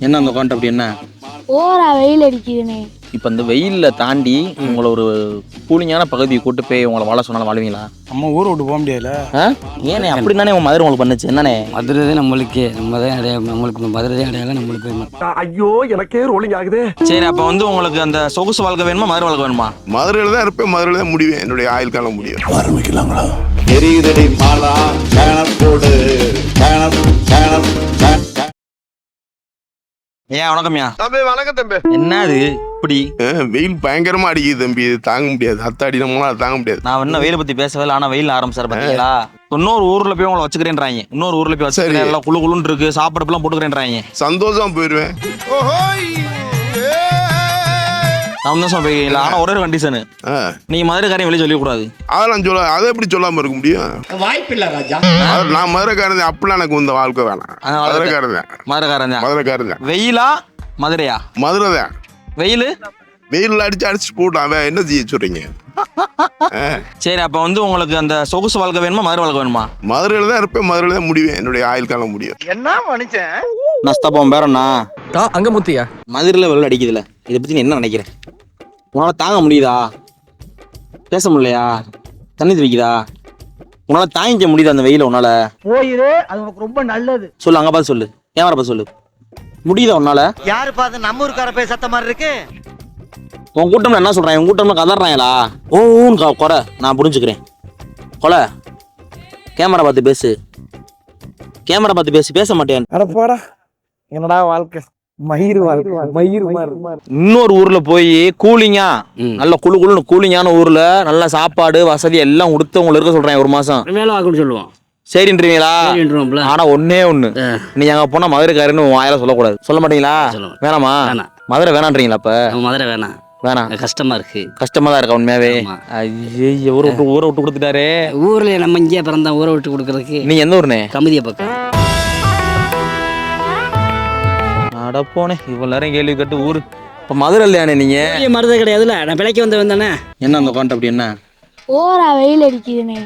என்ன அந்த கான்டெப்ட் என்ன? ஓரா வெயில் அடிக்குதுண்ணே. இப்போ இந்த வெயிலில் தாண்டி உங்களை ஒரு கூலிங்கான பகுதியை கூட்டு போய் உங்களை வாழ சொன்னாலும் வாழ்வீங்களா? நம்ம ஊரை விட்டு போக முடியாதுல்ல. ஏண்ணே அப்படி தானே உங்கள் மதுரை உங்களுக்கு பண்ணுச்சு என்னண்ணே? மதுரை நம்மளுக்கு நம்ம தான் அடையாளம், நம்மளுக்கு மதுரை அடையாளம் நம்மளுக்கு. ஐயோ எனக்கே ரோலிங் ஆகுது. சரி, அப்போ வந்து உங்களுக்கு அந்த சொகுசு வாழ்க்கை வேணுமா மதுரை வாழ்க்கை வேணுமா? மதுரையில் தான் இருப்பேன், மதுரையில் தான் முடிவேன், என்னுடைய ஆயுள் காலம் முடியும். ஆரம்பிக்கலாங்களா? எரியுதடி மாலா பேனர் போடு பேனர். ஏன் வணக்கம்யா. தம்பி வணக்கம் தம்பி. என்ன அது இப்படி? வெயில் பயங்கரமா அடிக்குது தம்பி, இது தாங்க முடியாது. அத்தாடி நம்மளால தாங்க முடியாது. நான் என்ன வெயிலை பத்தி பேசவே இல்லை, ஆனா வெயில் ஆரம்பிச்சாரு பாத்தீங்களா? இன்னொரு ஊர்ல போய் உங்களை வச்சுக்கிறேன்றாங்க, இன்னொரு ஊர்ல போய் வச்சுக்கிறேன், எல்லாம் குழு குழுன்னு இருக்கு, சாப்பாடு எல்லாம் போட்டுக்கிறேன்றாங்க. சந்தோஷம் போயிருவேன். சந்தோஷம் போயிருக்கீங்களா? ஆனா ஒரே ஒரு கண்டிஷனு, நீங்க மதுரைக்காரையும் வெளியே சொல்லிக்க கூடாது. அதெல்லாம் சொல்ல, அதை எப்படி சொல்லாம இருக்க முடியும்? வாய்ப்பில்லை ராஜா. நான் மதுரைக்காரன், அப்படிலாம் எனக்கு இந்த வாழ்க்கை வேணாம். மதுரைக்காரன் தான். மதுரைக்காரன் தான். வெயிலா மதுரையா? மதுரை தான். வெயில் வெயில் அடிச்சு போட்டான், அவன் என்ன செய்ய சொல்றீங்க? சரி, அப்ப வந்து உங்களுக்கு அந்த சொகுசு வாழ்க்கை வேணுமா மதுரை வாழ்க்கை வேணுமா? மதுரையில தான் இருப்பேன், மதுரையில தான் முடிவேன், என்னுடைய ஆயுள் காலம் முடியும். என்ன மனுஷன்? நஸ்தபம் பேரண்ணா அங்க முத்தியா மதுரையில் வெள்ள அடிக்குதுல, இதை பத்தி நீ என்ன நினைக்கிறேன்? உன்னால தாங்க முடியுதா? பேச முடியலையா? தண்ணி துவைக்குதா? உன்னால தாங்கிக்க முடியுதா அந்த வெயில? உன்னால போயிரு, அது உனக்கு ரொம்ப நல்லது. சொல்லு, அங்க பார்த்து சொல்லு, கேமரா பார்த்து சொல்லு, முடியுதா உன்னால? யாரு பார்த்து நம்ம ஊருக்கார பேர் சத்த மாதிரி இருக்கு? உன் கூட்டம்ல என்ன சொல்றாங்க? உன் கூட்டம்ல கதறாங்களா? ஓன்னு குறை, நான் புரிஞ்சுக்கிறேன். கொலை கேமரா பார்த்து பேசு, கேமரா பார்த்து பேசு. பேச மாட்டேன். அடப்பாடா, என்னடா வாழ்க்கை, மயிர் வாழ்க்கை, மயிர் மாதிரி. இன்னொரு ஊர்ல போய் கூலிங்கா, நல்ல குழு குழுன்னு கூலிங்கான ஊர்ல நல்ல சாப்பாடு வசதி எல்லாம் கொடுத்து உங்களை இருக்க சொல்றேன் ஒரு மாசம். மேல வாக்குன்னு சொல்லுவோம். சரின்றீங்களா? சரின்றோம்ல. ஆனா ஒண்ணு நீ அங்க போனா மதுரைக்காரன்னு வாயில சொல்லக்கூடாது. சொல்ல மாட்டீங்களா? வேணாமா? மதுரை வேணான்றீங்களா? அப்ப மதுரை வேணாம், வேணாம். கஷ்டமா இருக்கு. கஷ்டமா தான் இருக்கா உண்மையாவே? ஐயோ, ஊரை விட்டு கொடுத்துட்டாரு. ஊர்ல நம்ம இங்கே பிறந்தா ஊரை விட்டு கொடுக்கறதுக்கு. நீ எந்த ஊர்னே? கமதிய பக்கம். அடப்போனே, இவ்வளவு நேரம் கேள்வி கேட்டு ஊரு. இப்ப மதுரை இல்லையானே நீங்க? மருதை கிடையாதுல்ல, நான் பிழைக்க வந்தானே. என்ன அந்த கான்டெப்ட் என்ன? ஓரா வெயில் அடிக்குதுண்ணே.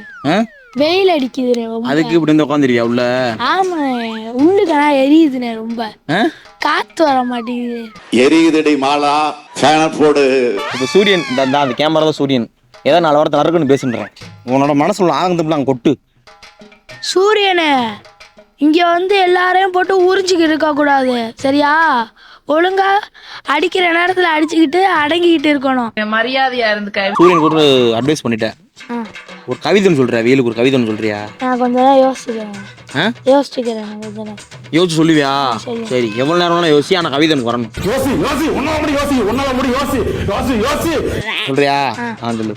வெயில் அடிக்குதுண்ணே. அதுக்கு இப்படி வந்து உட்காந்துருக்கியா உள்ள? ஆமாண்ணே, உள்ளுக்கனா எரியுதுண்ணே, ரொம்ப காத்து வர மாட்டேங்குது. எரியுதடி மாலா பேனர் போடு. இப்ப சூரியன் அந்த கேமரா தான் சூரியன். ஏதோ 4 வாரத்தை நடக்குன்னு பேசுன்றேன். உன்னோட மனசுல ஆகந்துலாம் கொட்டு. சூரியனே, இங்க வந்து எல்லாரையும் போட்டு உறிஞ்சிக்கிட்டு இருக்க கூடாது, சரியா? ஒழுங்கா அடிக்கிற நேரத்துல அடிச்சுக்கிட்டு அடங்கிக்கிட்டு இருக்கணும். மரியாதையா இருந்துக்க. சூரியனுக்கு ஒரு அட்வைஸ் பண்ணிட்டேன். ஒரு கவிதைன்னு சொல்றியா? வெயிலுக்கு ஒரு கவிதைன்னு சொல்றியா? நான் கொஞ்ச நேரம் யோசிச்சுக்கிறேன். கொஞ்ச நேரம் யோசிச்சு சொல்லுவியா? சரி, எவ்வளவு நேரம் யோசி, ஆனா கவிதைன்னு வரணும். சொல்றியா? சொல்லு.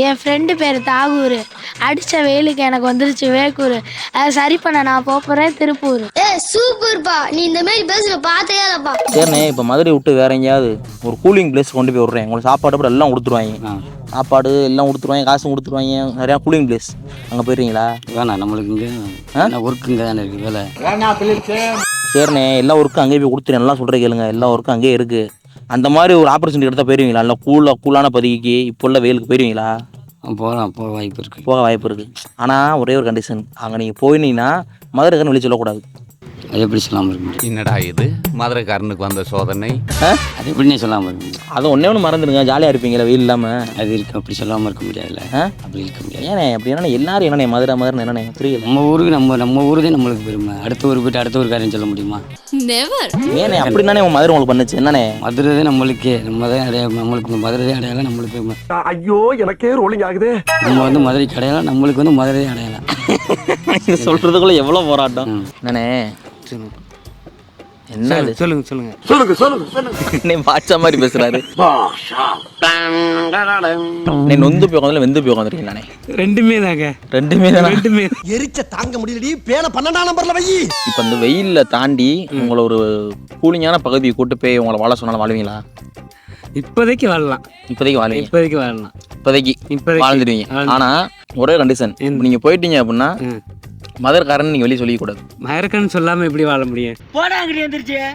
என் ஃப்ரெண்டு பேர் தாகூர். அடிச்ச வெயிலுக்கு எனக்கு வந்துருச்சு வேக்கூர். அதை சரி பண்ண நான் போறேன் திருப்பூர். சூப்பர்ப்பா, நீ இந்த மாதிரி பேசுற பார்த்தேப்பா. சரிண்ணே, இப்போ மதுரை விட்டு வேற எங்கேயாவது ஒரு கூலிங் பிளேஸ் கொண்டு போய் விட்றேன். உங்களுக்கு சாப்பாடு கூட எல்லாம் கொடுத்துருவாங்க, சாப்பாடு எல்லாம் கொடுத்துருவாங்க, காசும் கொடுத்துருவாங்க, நிறையா கூலிங் பிளேஸ். அங்கே போயிடுறீங்களா? வேணாம், நம்மளுக்கு இங்கே ஒர்க்கு இங்கே தானே இருக்கு, வேலை. சரிண்ணே, எல்லா ஒர்க்கும் அங்கேயே போய் கொடுத்துருேன். எல்லாம் சொல்கிறேன் கேளுங்க, எல்லா ஒர்க்கும் அங்கேயே இருக்குது. அந்த மாதிரி ஒரு ஆப்பர்ச்சுனிட்டி எடுத்தால் போயிருவீங்களா? இல்லை கூலான பதிக்கு இப்போ உள்ள வெயிலுக்கு போயிருவீங்களா? போகலாம், போக வாய்ப்பு இருக்குது. போக வாய்ப்பு இருக்குது. ஆனால் ஒரே ஒரு கண்டிஷன், அங்கே நீங்கள் போயினீங்கன்னா மதுரைக்காரன் வெளியே சொல்லக்கூடாது. அது எப்படி சொல்லாமல் இருக்கு? என்னடா இது மதுரைக்காரனுக்கு வந்த சோதனை? அது எப்படின்னே சொல்லாமல் இருக்கு? அதை ஒன்று மறந்துடுங்க, ஜாலியாக இருப்பீங்களா வெயில் இல்லாமல்? அது இருக்கு, அப்படி சொல்லாமல் இருக்க முடியாதுல்ல. அப்படி இருக்க முடியாது. ஏண்ணே அப்படி என்னண்ணே எல்லாரும் என்னண்ணே மதுரை என்னண்ணே புரியல? நம்ம ஊருக்கு நம்ம ஊரு தான் நம்மளுக்கு பெருமை. அடுத்த ஊருக்கு போயிட்டு அடுத்த ஊருக்காரன்னு சொல்ல முடியுமா? ஏண்ணே அப்படி தானே உன் மதுரை உங்களுக்கு பண்ணுச்சு என்னண்ணே? மதுரை தான் நம்மளுக்கு, நம்ம தான் அடையாளம், நம்மளுக்கு மதுரை தான் அடையாளம், நம்மளுக்கு பெருமை. ஐயோ எனக்கே ரோலிங் ஆகுது. நம்ம வந்து மதுரைக்கு அடையாளம், நம்மளுக்கு வந்து மதுரை அடையாளம். சொல்றதுக்குள்ள எவ்வளவு போராட்டம் என்னண்ணே? என்ன சொல்லுங்க பாச்சா மாதிரி பேசுறாரு. நீ நொந்து போய் உட்காந்து வெந்து போய் உட்காந்துருக்கீங்க. ரெண்டுமே தானே. எரிச்ச தாங்க முடியலடி, பேன 12ஆம் நம்பர்ல வை. இப்ப இந்த வெயில்ல தாண்டி உங்களை ஒரு கூலிங்கான பகுதியை கூட்டு போய் உங்களை வாழ சொன்னாலும் வாழ்வீங்களா? இப்போதைக்கு வாழலாம். இப்போதைக்கு வாழ்ந்துடுவீங்க. ஆனா ஒரே கண்டிஷன், நீங்க போயிட்டீங்க அப்படின்னா மதுரைக்காரன் நீங்க வெளியே சொல்லிக்க கூடாது. மதுரைக்காரன் சொல்லாம எப்படி வாழ முடியும்?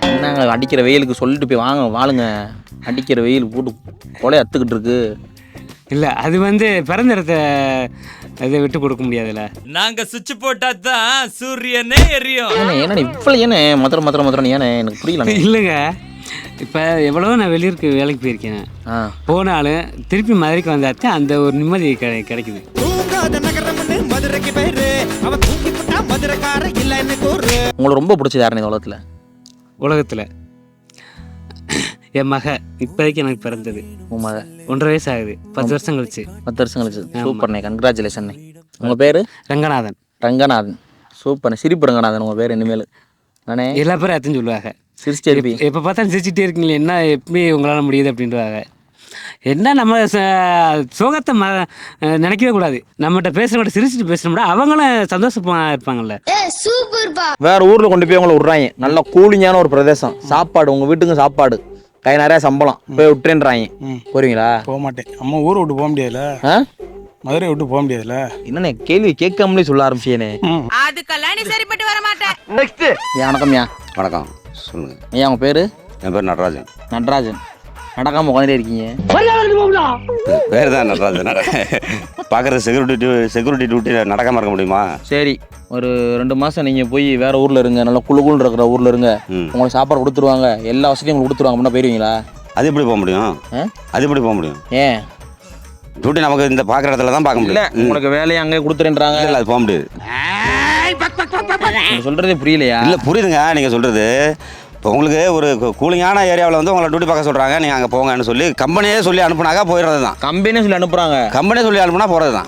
என்னங்க அடிக்கிற வெயிலுக்கு சொல்லிட்டு போய் வாழுங்க. அடிக்கிற வெயில் போட்டு கொலை அத்துக்கிட்டு இருக்கு. இல்லை, அது வந்து பிறந்த இடத்த அதை விட்டு கொடுக்க முடியாதுல்ல. நாங்க சுவிட்ச் போட்டா தான் சூரியனே எரியும். ஏன்னா இவ்வளவு ஏனே மதுரை ஏனே எனக்கு புரியல. இல்லைங்க, இப்போ எவ்வளவோ நான் வெளியூருக்கு வேலைக்கு போயிருக்கேன். போனாலும் திருப்பி மதுரைக்கு வந்தாச்சு அந்த ஒரு நிம்மதி கிடைக்குது. உங்களுக்கு ரொம்ப பிடிச்சது யாருன்னு இந்த உலகத்தில் என் மக இப்போதைக்கு எனக்கு பிறந்தது. உன் மக 1.5 வயசு ஆகுது. 10 வருஷம் கழிச்சு. 10 வருஷம் கழிச்சு. சூப்பர்ண்ணே, கங்க்ராச்சுலேஷன். உங்கள் பேர்? ரங்கநாதன். ரங்கநாதன், சூப்பர்ண்ணே. சிரிப்பு ரங்கநாதன் உங்கள் பேர். இனிமேல் நானே எல்லா பேரும் அத்தன்னு சொல்லுவாங்க. சிரிச்சிட்டே இருப்பீங்க. எப்போ பார்த்தாலும் சிரிச்சிட்டே இருக்கீங்களே, என்ன எப்படி உங்களால் முடியுது அப்படின்றாங்க. என்ன நம்ம சோகத்தை நினைக்கவே கூடாது. நம்மகிட்ட பேசுகிறவங்க சிரிச்சுட்டு பேசுகிறோம்னா அவங்களும் சந்தோஷமா இருப்பாங்கல்ல. சூப்பர்பா. வேற ஊரில் கொண்டு போய் உங்களை விட்றாங்க. நல்லா கூலிங்கான ஒரு பிரதேசம், சாப்பாடு உங்கள் வீட்டுக்கு சாப்பாடு, கை நிறையா சம்பளம், போய் விட்டுறேன்றாங்க. போறீங்களா? போக மாட்டேன். அம்மா ஊரை விட்டு போக முடியாதுல்ல, மதுரை விட்டு போக முடியாதுல்ல. என்னண்ணே கேள்வி கேட்காமலே சொல்ல ஆரம்பிச்சேனே. அதுக்கெல்லாம் நீ சரிப்பட்டு வர மாட்டேன். நெக்ஸ்ட். வணக்கம்யா. வணக்கம், சொல்லுங்க. ஐயா உங்கள் பேர்? என் பேர் நடராஜன். நடராஜன். நடக்காமல் உட்காந்துட்டே இருக்கீங்க. பேர் தான் நடராஜன். பார்க்குறது செக்யூரிட்டி டியூட்டி நடக்காமல் இருக்க முடியுமா? சரி, ஒரு 2 மாதம் நீங்கள் போய் வேற ஊரில் இருங்க, நல்லா குழுக்குள் இருக்கிற ஊரில் இருங்க. உங்களுக்கு சாப்பாடு கொடுத்துருவாங்க, எல்லா வசதியும் உங்களுக்கு கொடுத்துருவாங்க. அப்படின்னா போயிருவீங்களா? அது எப்படி போக முடியும்? அது எப்படி போக முடியும்? ஏன்? டியூட்டி நமக்கு இந்த பார்க்குற இடத்துல தான் பார்க்க முடியல. உங்களுக்கு வேலையை அங்கே கொடுத்துறேன்றாங்க. இல்லை, அது போக முடியாது. சொல்கிறதே புரியலையா? இல்லை, புரியுதுங்க நீங்கள் சொல்கிறது. இப்போ உங்களுக்கு ஒரு கூலிங்கான ஏரியாவில் வந்து உங்களை டியூட்டி பார்க்க சொல்கிறாங்க, நீங்கள் அங்கே போங்கன்னு சொல்லி கம்பெனியே சொல்லி அனுப்புனாக்கா போயிடுறது தான். கம்பெனியே சொல்லி அனுப்புகிறாங்க. கம்பெனியே சொல்லி அனுப்புனா போகிறது தான்.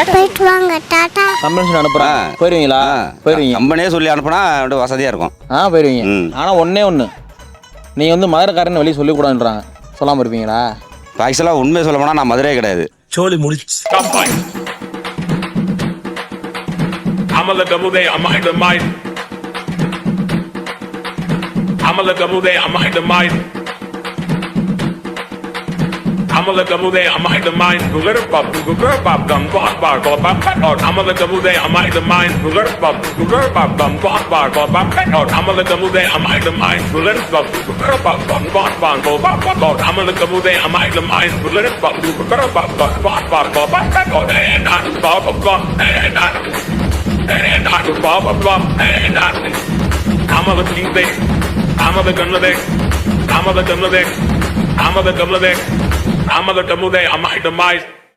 கம்பெனி சொல்லி அனுப்புகிறாங்க. போயிருவீங்களா? போயிருவீங்க. கம்பெனியே சொல்லி அனுப்புனா வசதியாக இருக்கும். போயிருவீங்க. ஆனால் ஒன்று நீங்கள் வந்து மதுரைக்காரன்னு வெளியே சொல்லிக்கூடாதுன்றாங்க. சொல்லாமல் இருப்பீங்களா? ஆக்சுவலாக உண்மையை சொல்ல போனால் நான் மதுரையே கிடையாது. சோலி முடிச்சு. I'm a look at Mude, I'm a hit the mind. I'm a look at Mude, I'm a hit the mind. Go let it pop, go girl pop, dum, go hot bar, go back, back out. I'm a look at Mude, I'm a hit the mind. Go let it pop, go girl pop, dum, go hot bar, go back, back out. I'm a look at Mude, I'm a hit the mind. Go let it pop, go girl pop, dum, go hot bar, go back, back out. I'm a look at Mude, I'm a hit the mind. Go let it pop, go girl pop, dum, go hot bar, go back, back out. And I pop, pop, pop, and I pop, pop, pop, and I. I'm a look at Mude. I'm a the gunner, I'm a the gunner, I'm a the gunner, I'm a the gunner, I'm a hit the mind.